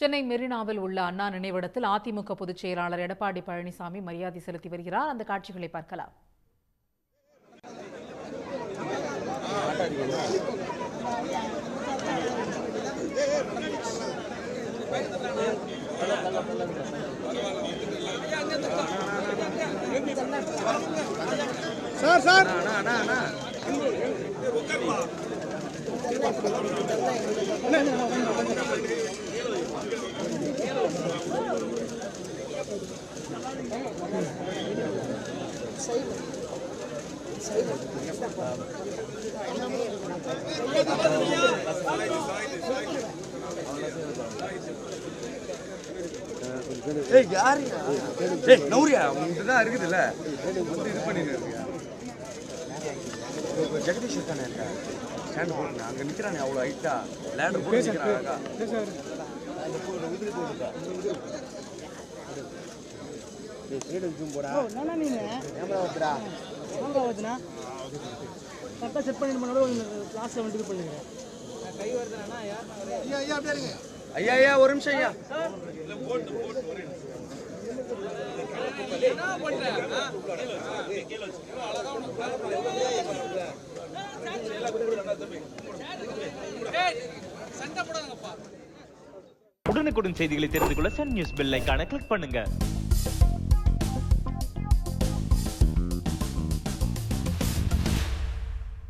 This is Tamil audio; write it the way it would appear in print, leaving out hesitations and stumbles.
சென்னை மெரினாவில் உள்ள அண்ணா நினைவிடத்தில் அதிமுக பொதுச் செயலாளர் எடப்பாடி பழனிசாமி மரியாதை செலுத்தி வருகிறார். அந்த காட்சிகளை பார்க்கலாம். சார் சார் நௌரியா உங்கதான் இருக்குதுல்ல வந்து இது பண்ணிட்டு இருக்கியா ஜெகதீஷ் இருக்கானே ஸ்டாண்ட் போட்டுங்க அங்கே நிற்கிறானே அவ்வளோ ஹைட்டா லேண்டர் போட்டு நிற்கிறான் அழகா ஐயா ஐயா ஒரு நிமிஷம் ஐயா உடனுக்குடன் செய்திகளை தெரிந்து கொள்ள சன் நியூஸ் பெல் ஐகானை கிளிக் பண்ணுங்க.